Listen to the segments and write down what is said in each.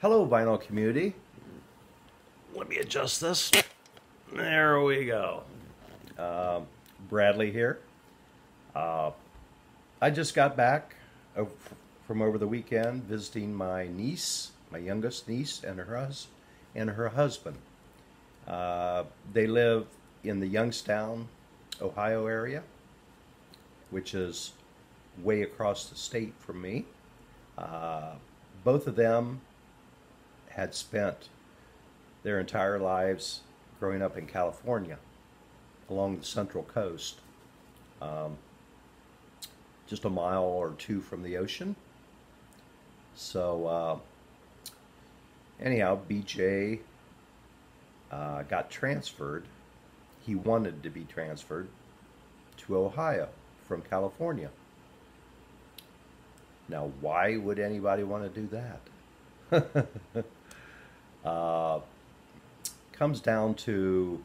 Hello, vinyl community. Let me adjust this. There we go. Bradley here. I just got back from over the weekend visiting my niece, my youngest niece, and her husband. They live in the Youngstown, Ohio area, which is way across the state from me. Both of them had spent their entire lives growing up in California along the Central Coast, just a mile or two from the ocean. So anyhow, BJ got transferred. He wanted to be transferred to Ohio from California. Now, why would anybody want to do that? Comes down to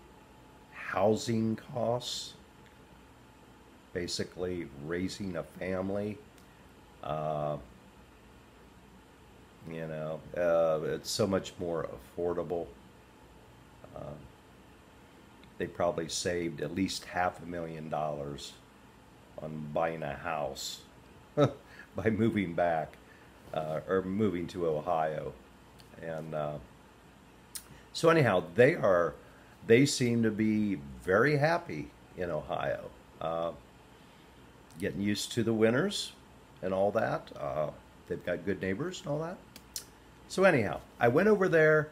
housing costs, basically raising a family. It's so much more affordable. They probably saved at least $500,000 on buying a house by moving back or moving to Ohio. And so anyhow, they seem to be very happy in Ohio, getting used to the winters and all that. They've got good neighbors and all that. So anyhow, I went over there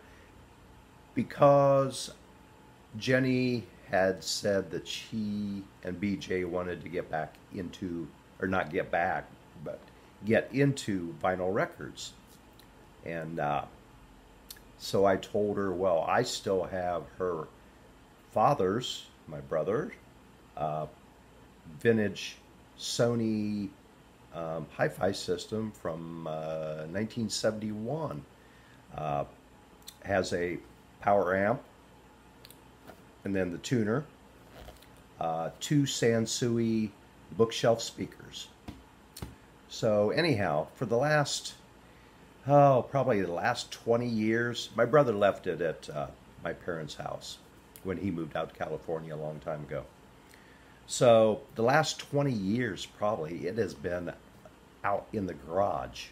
because Jenny had said that she and BJ wanted to get back into, or not get back, but get into vinyl records. And so I told her, well, I still have her father's, my brother, vintage Sony hi-fi system from 1971. Has a power amp, and then the tuner, two Sansui bookshelf speakers. So anyhow, for the last, probably the last 20 years, my brother left it at my parents' house when he moved out to California a long time ago. So the last 20 years, probably, it has been out in the garage.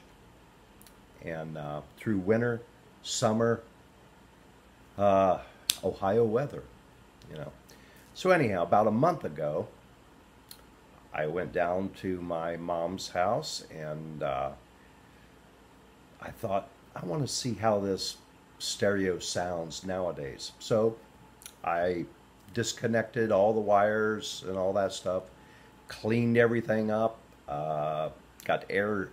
And through winter, summer, Ohio weather, So anyhow, about a month ago, I went down to my mom's house and I thought, I want to see how this stereo sounds nowadays. So I disconnected all the wires and all that stuff, cleaned everything up, got air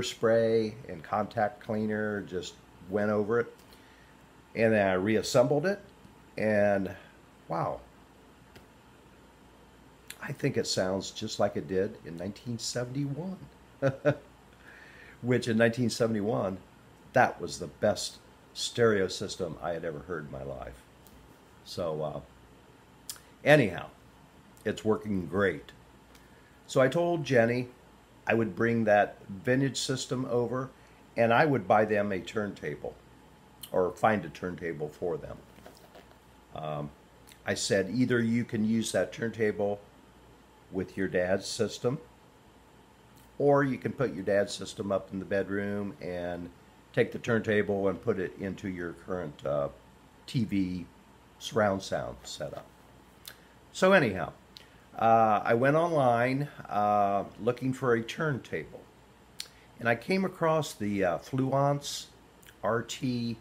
spray and contact cleaner, just went over it, and then I reassembled it, and wow, I think it sounds just like it did in 1971. Which in 1971, that was the best stereo system I had ever heard in my life. So anyhow, it's working great. So I told Jenny I would bring that vintage system over and I would buy them a turntable or find a turntable for them. I said either you can use that turntable with your dad's system, or you can put your dad's system up in the bedroom and take the turntable and put it into your current TV surround sound setup. So anyhow, I went online looking for a turntable, and I came across the Fluence RT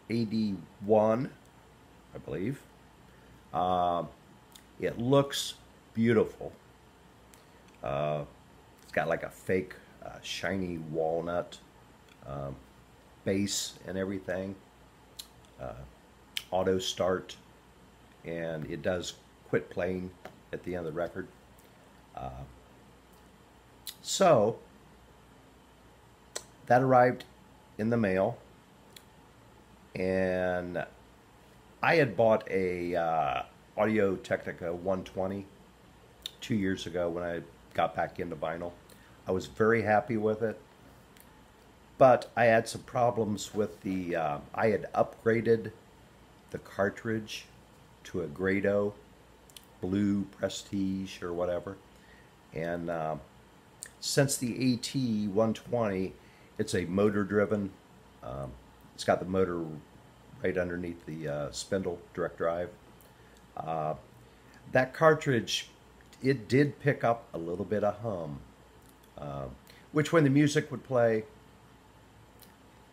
81, I believe. It looks beautiful. It's got like a fake shiny walnut base and everything. Auto start, and it does quit playing at the end of the record. So that arrived in the mail, and I had bought a Audio-Technica 120 2 years ago when I got back into vinyl. I was very happy with it, but I had some problems with the, I had upgraded the cartridge to a Grado Blue Prestige or whatever. And since the AT120, it's a motor driven, it's got the motor right underneath the spindle direct drive. That cartridge, it did pick up a little bit of hum, which when the music would play,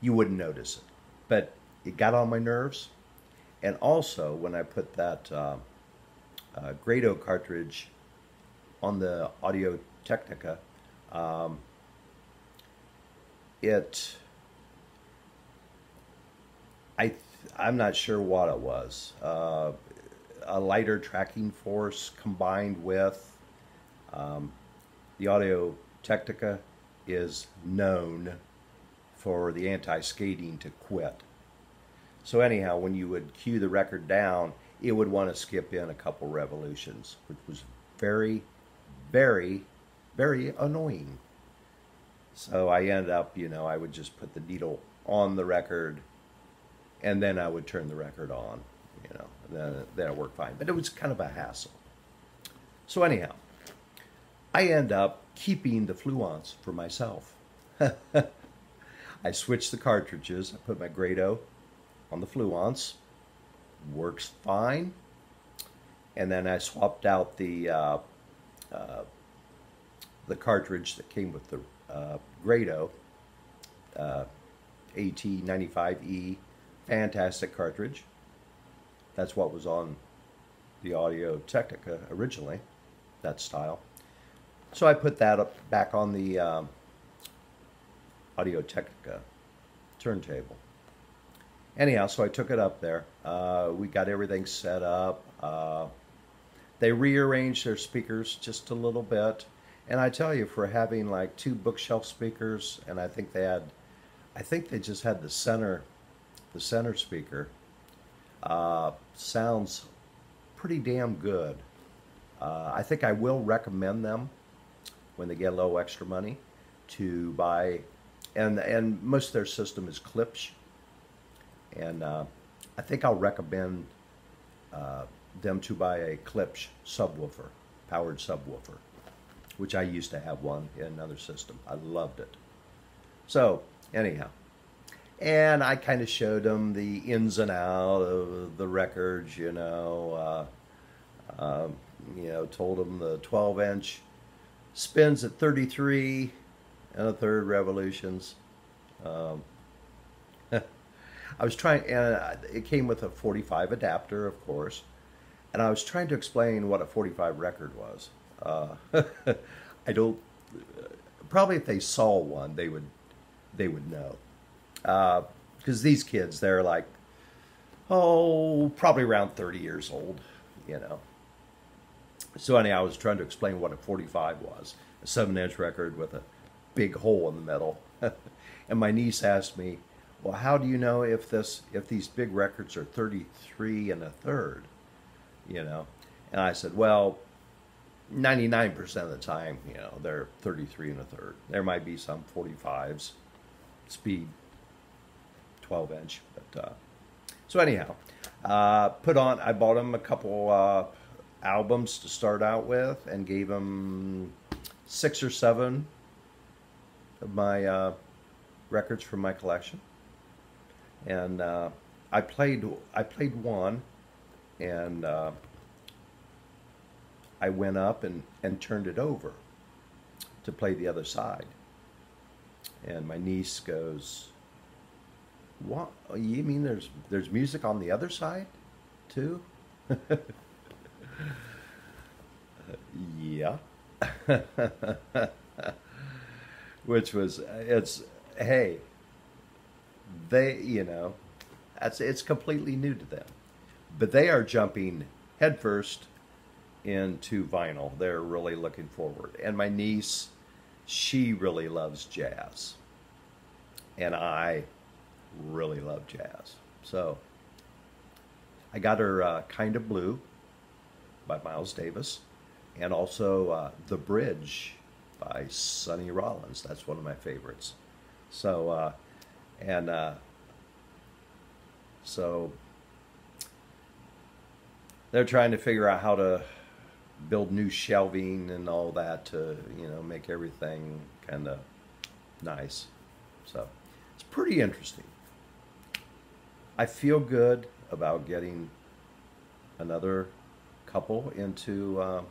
you wouldn't notice it. But it got on my nerves. And also, when I put that Grado cartridge on the Audio Technica, I'm not sure what it was. A lighter tracking force combined with the Audio Technica is known for the anti-skating to quit. So anyhow, when you would cue the record down, it would want to skip in a couple revolutions, which was very, very, very annoying. So I ended up, I would just put the needle on the record, and then I would turn the record on, then it worked fine. But it was kind of a hassle. So anyhow, I end up keeping the Fluence for myself. I switched the cartridges. I put my Grado on the Fluence. Works fine. And then I swapped out the cartridge that came with the Grado AT95E. Fantastic cartridge. That's what was on the Audio Technica originally, that style. So I put that up back on the Audio Technica turntable. Anyhow, so I took it up there. We got everything set up. They rearranged their speakers just a little bit. And I tell you, for having like two bookshelf speakers, and I think they just had the center speaker, sounds pretty damn good. I think I will recommend them when they get a little extra money to buy, and most of their system is Klipsch, and I think I'll recommend them to buy a Klipsch subwoofer, powered subwoofer, which I used to have one in another system. I loved it. So anyhow, and I kind of showed them the ins and outs of the records, told them the 12-inch spins at 33 1/3 revolutions. I was trying, and it came with a 45 adapter, of course, and I was trying to explain what a 45 record was. I don't, probably if they saw one, they would know. Because these kids, they're like, probably around 30 years old, So anyhow, I was trying to explain what a 45 was. A 7-inch record with a big hole in the middle. And my niece asked me, well, how do you know if these big records are 33 1/3? And I said, well, 99% of the time, they're 33 1/3. There might be some 45s, speed 12-inch, but so anyhow, I bought him a couple albums to start out with, and gave him 6 or 7 of my records from my collection. And I played one, and I went up and turned it over to play the other side. And my niece goes, "What? You mean there's music on the other side too?" Yeah. Which was, hey, it's completely new to them. But they are jumping headfirst into vinyl. They're really looking forward. And my niece, she really loves jazz. And I really love jazz. So I got her Kind of Blue by Miles Davis, and also The Bridge by Sonny Rollins. That's one of my favorites. So, and so they're trying to figure out how to build new shelving and all that to, make everything kind of nice. So it's pretty interesting. I feel good about getting another couple into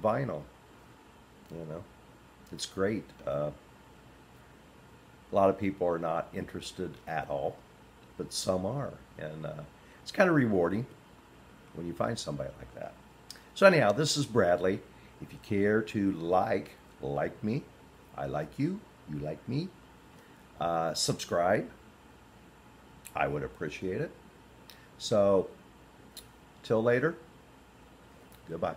vinyl. It's great. A lot of people are not interested at all, but some are, and it's kind of rewarding when you find somebody like that. So anyhow, this is Bradley. If you care to like me, I like you, you like me, subscribe, I would appreciate it. So, till later, goodbye.